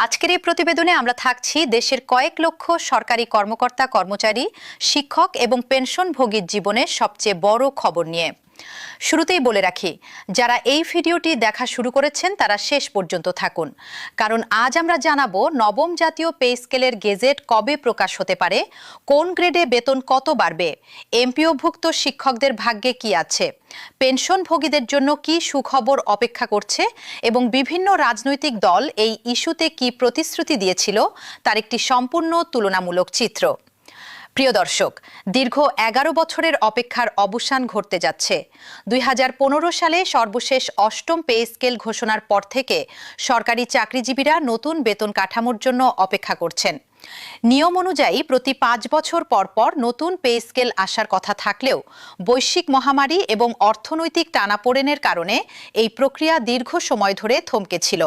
আজকের এই প্রতিবেদনে আমরা থাকছি দেশের কয়েক লক্ষ সরকারি কর্মকর্তা কর্মচারী, শিক্ষক এবং পেনশনভোগীর জীবনের সবচেয়ে বড় খবর নিয়ে। শুরুতেই বলে রাখি, যারা এই ভিডিওটি দেখা শুরু করেছেন তারা শেষ পর্যন্ত থাকুন, কারণ আজ আমরা জানাবো নবম জাতীয় পে স্কেলের গেজেট কবে প্রকাশ হতে পারে, কোন গ্রেডে বেতন কত বাড়বে, এমপিওভুক্ত শিক্ষকদের ভাগ্যে কি আছে, পেনশনভোগীদের জন্য কি সুখবর অপেক্ষা করছে এবং বিভিন্ন রাজনৈতিক দল এই ইস্যুতে কি প্রতিশ্রুতি দিয়েছিল তার একটি সম্পূর্ণ তুলনামূলক চিত্র। প্রিয় দর্শক, দীর্ঘ 11 বছরের অপেক্ষার অবসান ঘটতে যাচ্ছে। 2015 সালে সর্বশেষ অষ্টম পে স্কেল ঘোষণার পর থেকে সরকারি চাকরিজীবীরা নতুন বেতন কাঠামোর জন্য অপেক্ষা করছেন। নিয়ম অনুযায়ী প্রতি 5 বছর পর পর নতুন পে স্কেল আসার কথা থাকলেও বৈশ্বিক মহামারী এবং অর্থনৈতিক টানাপোড়েনের কারণে এই প্রক্রিয়া দীর্ঘ সময় ধরে থমকে ছিল।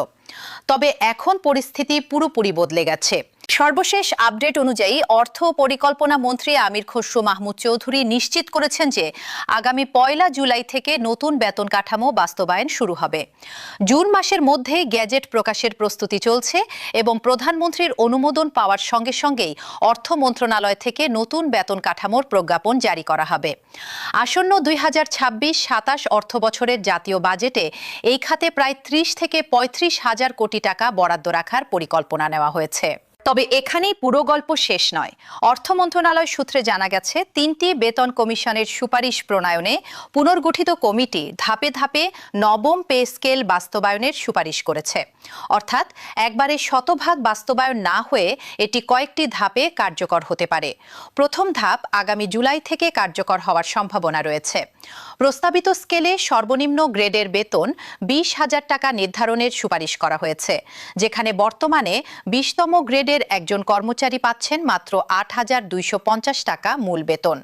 তবে এখন পরিস্থিতি পুরোপুরি বদলে গেছে। সর্বশেষ আপডেট অনুযায়ী অর্থ ও পরিকল্পনা মন্ত্রী আমির খসরু মাহমুদ চৌধুরী নিশ্চিত করেছেন যে আগামী 1 জুলাই থেকে নতুন বেতন কাঠামো বাস্তবায়ন শুরু হবে। জুন মাসের মধ্যে গেজেট প্রকাশের প্রস্তুতি চলছে এবং প্রধানমন্ত্রীর অনুমোদন পাওয়ার সঙ্গে সঙ্গেই অর্থ মন্ত্রণালয় থেকে নতুন বেতন কাঠামোর প্রজ্ঞাপন জারি করা হবে। আসন্ন 2026-27 অর্থ বছরের জাতীয় বাজেটে এই খাতে প্রায় 30 থেকে 35 হাজার কোটি টাকা বরাদ্দ রাখার পরিকল্পনা নেওয়া হয়েছে। তবে এখানেই পুরো গল্প শেষ নয়। অর্থ মন্ত্রণালয় সূত্রে জানা গেছে, 3টি বেতন কমিশনের সুপারিশ প্রণয়নে পুনর্গঠিত কমিটি ধাপে ধাপে নবম পে স্কেল বাস্তবায়নের সুপারিশ করেছে। অর্থাৎ একবারে শতভাগ বাস্তবায়ন না হয়ে এটি কয়েকটি ধাপে কার্যকর হতে পারে। প্রথম ধাপ আগামী জুলাই থেকে কার্যকর হওয়ার সম্ভাবনা রয়েছে। প্রস্তাবিত স্কেলে সর্বনিম্ন গ্রেডের বেতন 20,000 টাকা নির্ধারণের সুপারিশ করা হয়েছে, যেখানে বর্তমানে 20তম গ্রেডের একজন কর্মচারী পাচ্ছেন মাত্র 8,250 টাকা মূল বেতন।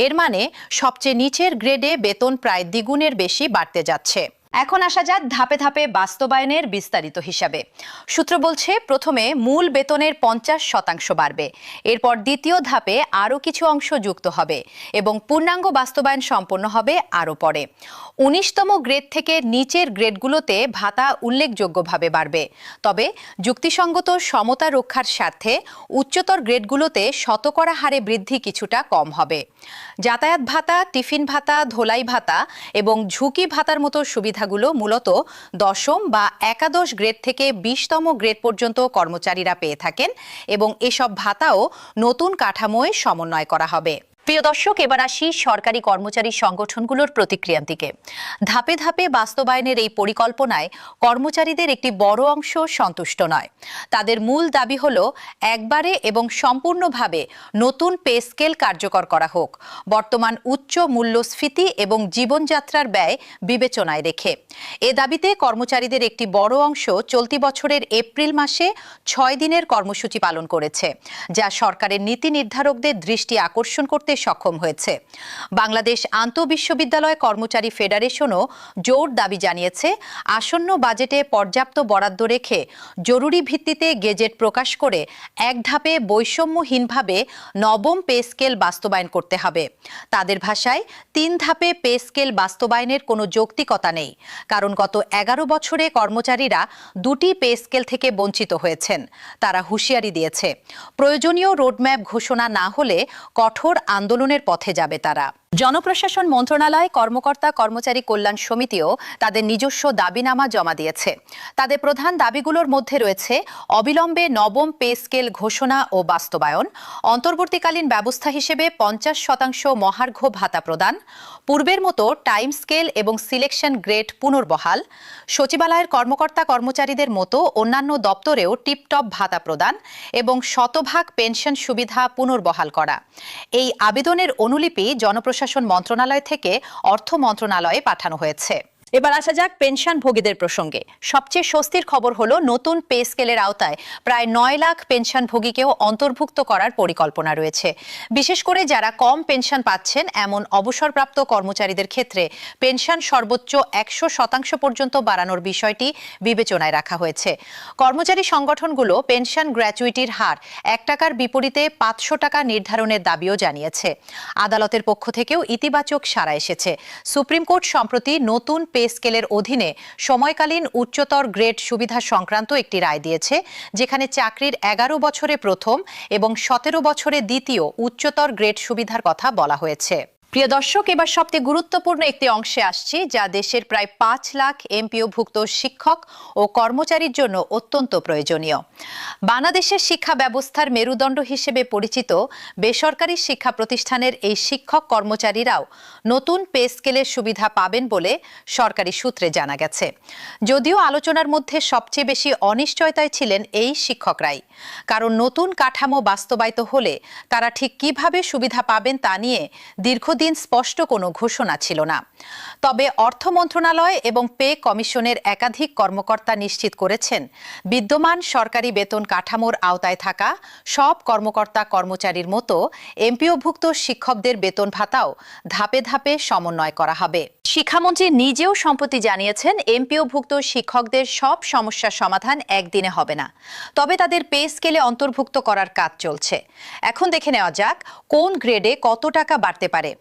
এর মানে সবচেয়ে নিচের গ্রেডে বেতন প্রায় দ্বিগুণের বেশি বাড়তে যাচ্ছে। এখন আসা যাক ধাপে ধাপে বাস্তবায়নের বিস্তারিত হিসাবে। সূত্র বলছে, প্রথমে মূল বেতনের 50% বাড়বে, এরপর দ্বিতীয় ধাপে আরও কিছু অংশ যুক্ত হবে এবং পূর্ণাঙ্গ বাস্তবায়ন সম্পন্ন হবে আরও পরে। 19তম গ্রেড থেকে নিচের গ্রেডগুলোতে ভাতা উল্লেখযোগ্যভাবে বাড়বে, তবে যুক্তিসঙ্গত সমতা রক্ষার স্বার্থে উচ্চতর গ্রেডগুলোতে শতকরা হারে বৃদ্ধি কিছুটা কম হবে। যাতায়াত ভাতা, টিফিন ভাতা, ধোলাই ভাতা এবং ঝুঁকি ভাতার মতো সুবিধাগুলো মূলত 10ম বা একাদশ গ্রেড থেকে 20তম গ্রেড পর্যন্ত কর্মচারীরা পেয়ে থাকেন এবং এসব ভাতাও নতুন কাঠামোয় সমন্বয় করা হবে। প্রিয় দর্শক, এবার আসি সরকারি কর্মচারী সংগঠনগুলোর প্রতিক্রিয়ার দিকে। ধাপে ধাপে বাস্তবায়নের এই পরিকল্পনায় কর্মচারীদের একটি বড় অংশ সন্তুষ্ট নয়। তাদের মূল দাবি হলো একবারে এবং সম্পূর্ণভাবে নতুন পে স্কেল কার্যকর করা হোক, বর্তমান উচ্চ মূল্যস্ফীতি এবং জীবনযাত্রার ব্যয় বিবেচনায় রেখে। এ দাবিতে কর্মচারীদের একটি বড় অংশ চলতি বছরের এপ্রিল মাসে 6 দিনের কর্মসূচি পালন করেছে, যা সরকারের নীতি নির্ধারকদের দৃষ্টি আকর্ষণ করতে সক্ষম হয়েছে। বাংলাদেশ আন্তঃবিশ্ববিদ্যালয় কর্মচারী ফেডারেশনও জোর দাবি জানিয়েছে, আসন্ন বাজেটে পর্যাপ্ত বরাদ্দ রেখে জরুরি ভিত্তিতে গেজেট প্রকাশ করে এক ধাপে বৈষম্যহীনভাবে নবম পে স্কেল বাস্তবায়ন করতে হবে। তাদের ভাষায়, 3 ধাপে পে স্কেল বাস্তবায়নের কোনো যৌক্তিকতা নেই, কারণ গত 11 বছরে কর্মচারীরা 2টি পে স্কেল থেকে বঞ্চিত হয়েছেন। তারা হুঁশিয়ারি দিয়েছে, প্রয়োজনীয় রোডম্যাপ ঘোষণা না হলে কঠোর আন্দোলনের পথে যাবে তারা। জনপ্রশাসন মন্ত্রণালয় কর্মকর্তা কর্মচারী কল্যাণ সমিতিও তাদের নিজস্ব দাবিনামা জমা দিয়েছে। তাদের প্রধান দাবিগুলোর মধ্যে রয়েছে অবিলম্বে নবম পে স্কেল ঘোষণা ও বাস্তবায়ন, অন্তর্বর্তীকালীন ব্যবস্থা হিসেবে 50% মহার্ঘ ভাতা প্রদান, পূর্বের মতো টাইম স্কেল এবং সিলেকশন গ্রেড পুনর্বহাল, সচিবালয়ের কর্মকর্তা কর্মচারীদের মতো অন্যান্য দপ্তরেও টিপটপ ভাতা প্রদান এবং শতভাগ পেনশন সুবিধা পুনর্বহাল করা। এই আবেদনের অনুলিপি জনপ্রশাসন মন্ত্রণালয় থেকে অর্থ মন্ত্রণালয়ে পাঠানো হয়েছে। এবার আসা যাক পেনশনভোগীদের প্রসঙ্গে। সবচেয়ে স্বস্তির খবর হলো নতুন পে স্কেলের আওতায় প্রায় 9 লাখ পেনশনভোগীকেও অন্তর্ভুক্ত করার পরিকল্পনা রয়েছে। বিশেষ করে যারা কম পেনশন পাচ্ছেন এমন অবসরপ্রাপ্ত কর্মচারীদের ক্ষেত্রে পেনশন সর্বোচ্চ 100% পর্যন্ত বাড়ানোর বিষয়টি বিবেচনায় রাখা হয়েছে। কর্মচারী সংগঠনগুলো পেনশন গ্র্যাচুইটির হার 1 টাকার বিপরীতে 500 টাকা নির্ধারণের দাবিও জানিয়েছে। আদালতের পক্ষ থেকেও ইতিবাচক সাড়া এসেছে। সুপ্রিম কোর্ট সম্প্রতি নতুন পে পে স্কেলের অধীনে সময়কালীন উচ্চতর গ্রেড সুবিধা সংক্রান্ত একটি রায় দিয়েছে, যেখানে চাকরির 11 বছরে প্রথম এবং 17 বছরে দ্বিতীয় উচ্চতর গ্রেড সুবিধার কথা বলা হয়েছে। প্রিয় দর্শক, এবার সবচেয়ে গুরুত্বপূর্ণ একটি অংশে আসছি, যা দেশের প্রায় 5 লাখ এমপিওভুক্ত শিক্ষক ও কর্মচারীর জন্য অত্যন্ত প্রয়োজনীয়। বাংলাদেশের শিক্ষা ব্যবস্থার মেরুদণ্ড হিসেবে পরিচিত বেসরকারি শিক্ষা প্রতিষ্ঠানের এই শিক্ষক কর্মচারীরাও নতুন পে স্কেলের সুবিধা পাবেন বলে সরকারি সূত্রে জানা গেছে। যদিও আলোচনার মধ্যে সবচেয়ে বেশি অনিশ্চয়তায় ছিলেন এই শিক্ষকরাই, কারণ নতুন কাঠামো বাস্তবায়িত হলে তারা ঠিক কিভাবে সুবিধা পাবেন তা নিয়ে দীর্ঘদিন স্পষ্ট কোনো ঘোষণা ছিল না। তবে অর্থ মন্ত্রণালয় এবং পে কমিশনের একাধিক কর্মকর্তা নিশ্চিত করেছেন, বিদ্যমান সরকারি বেতন কাঠামোর আওতায় থাকা সব কর্মকর্তা কর্মচারীর মতো এমপিওভুক্ত শিক্ষকদের বেতন ভাতাও ধাপে ধাপে সমন্বয় করা হবে। শিক্ষামন্ত্রী নিজেও সম্প্রতি জানিয়েছেন, এমপিওভুক্ত শিক্ষকদের সব সমস্যার সমাধান একদিনে হবে না, তবে তাদের পে স্কেলে অন্তর্ভুক্ত করার কাজ চলছে। এখন দেখে নেওয়া যাক কোন গ্রেডে কত টাকা বাড়তে পারে।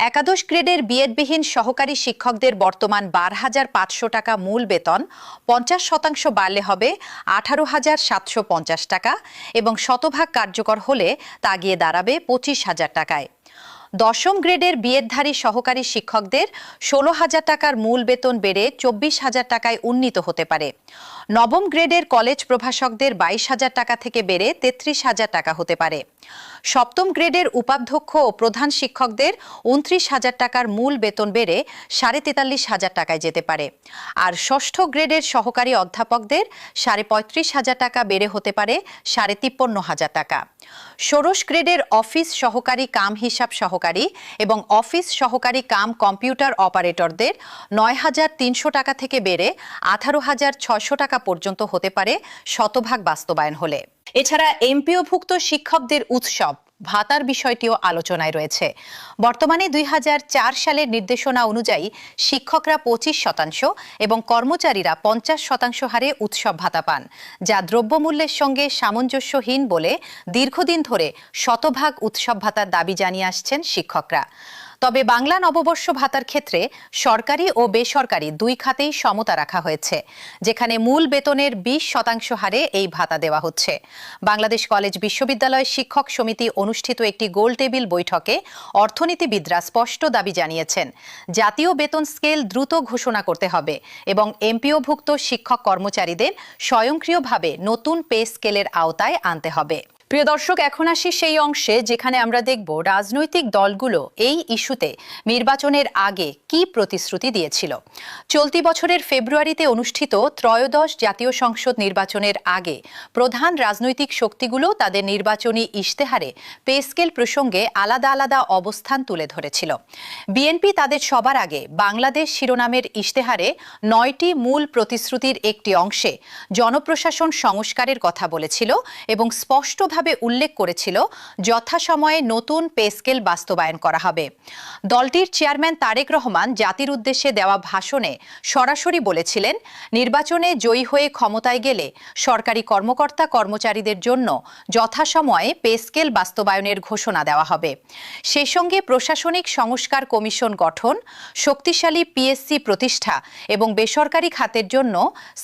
একাদশ গ্রেডের বিএডবিহীন সহকারী শিক্ষকদের বর্তমান 12,500 টাকা মূল বেতন 50% বাড়লে হবে 18,750 টাকা এবং শতভাগ কার্যকর হলে তা গিয়ে দাঁড়াবে 25,000 টাকায়। দশম গ্রেডের বিএডধারী সহকারী শিক্ষকদের 16,000 টাকার মূল বেতন বেড়ে 24,000 টাকায় উন্নীত হতে পারে। নবম গ্রেডের কলেজ প্রভাষকদের 22,000 টাকা থেকে বেড়ে 33,000 টাকা হতে পারে। সপ্তম গ্রেডের উপাধ্যক্ষ ও প্রধান শিক্ষকদের 29,000 টাকার মূল বেতন বেড়ে 43,500 টাকায় যেতে পারে। আর ষষ্ঠ গ্রেডের সহকারী অধ্যাপকদের 35,500 টাকা বেড়ে হতে পারে 53,500 টাকা। ষোড়শ গ্রেডের অফিস সহকারী কাম হিসাব সহকারী এবং অফিস সহকারী কাম কম্পিউটার অপারেটরদের 9,300 টাকা থেকে বেড়ে 18,600 টাকা পর্যন্ত হতে পারে শতভাগ বাস্তবায়ন হলে। এছাড়া এমপিওভুক্ত শিক্ষকদের উৎসব ভাতার বিষয়টিও আলোচনায় রয়েছে। বর্তমানে 2004 সালের নির্দেশনা অনুযায়ী শিক্ষকরা 25% এবং কর্মচারীরা 50% হারে উৎসব ভাতা পান, যা দ্রব্যমূল্যের সঙ্গে সামঞ্জস্যহীন বলে দীর্ঘদিন ধরে শতভাগ উৎসব ভাতার দাবি জানিয়ে আসছেন শিক্ষকরা। তবে বাংলা নববর্ষ ভাতার ক্ষেত্রে সরকারি ও বেসরকারি দুই খাতেই সমতা রাখা হয়েছে, যেখানে মূল বেতনের 20% হারে এই ভাতা দেওয়া হচ্ছে। বাংলাদেশ কলেজ বিশ্ববিদ্যালয় শিক্ষক সমিতি অনুষ্ঠিত একটি গোল টেবিল বৈঠকে অর্থনীতিবিদরা স্পষ্ট দাবি জানিয়েছেন, জাতীয় বেতন স্কেল দ্রুত ঘোষণা করতে হবে এবং এমপিওভুক্ত শিক্ষক কর্মচারীদের স্বয়ংক্রিয়ভাবে নতুন পে স্কেলের আওতায় আনতে হবে। প্রিয় দর্শক, এখন আসি সেই অংশে যেখানে আমরা দেখব রাজনৈতিক দলগুলো এই ইস্যুতে নির্বাচনের আগে কি প্রতিশ্রুতি দিয়েছিল। চলতি বছরের ফেব্রুয়ারিতে অনুষ্ঠিত ত্রয়োদশ জাতীয় সংসদ নির্বাচনের আগে প্রধান রাজনৈতিক শক্তিগুলো তাদের নির্বাচনী ইশতেহারে পে স্কেল প্রসঙ্গে আলাদা আলাদা অবস্থান তুলে ধরেছিল। বিএনপি তাদের সবার আগে বাংলাদেশ শিরোনামের ইশতেহারে 9টি মূল প্রতিশ্রুতির একটি অংশে জনপ্রশাসন সংস্কারের কথা বলেছিল এবং স্পষ্টভাবে উল্লেখ করেছিল যথাসময়ে নতুন পে স্কেল বাস্তবায়ন করা হবে। দলটির চেয়ারম্যান তারেক রহমান জাতির উদ্দেশ্যে দেওয়া ভাষণে সরাসরি বলেছিলেন, নির্বাচনে জয়ী হয়ে ক্ষমতায় গেলে সরকারি কর্মকর্তা কর্মচারীদের জন্য যথাসময়ে পে স্কেল বাস্তবায়নের ঘোষণা দেওয়া হবে। সেই সঙ্গে প্রশাসনিক সংস্কার কমিশন গঠন, শক্তিশালী পিএসসি প্রতিষ্ঠা এবং বেসরকারি খাতের জন্য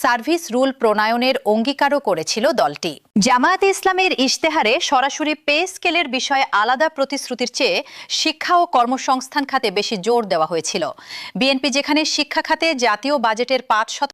সার্ভিস রুল প্রণয়নের অঙ্গীকারও করেছিল দলটি। জামায়াতে ইসলামের ইশতেহারে সরাসরি পে স্কেলের বিষয়ে আলাদা প্রতিশ্রুতির চেয়ে শিক্ষা ও কর্মসংস্থান খাতে বেশি জোর দেওয়া হয়েছিল। বিএনপি যেখানে শিক্ষা খাতে জাতীয় বাজেটের 5%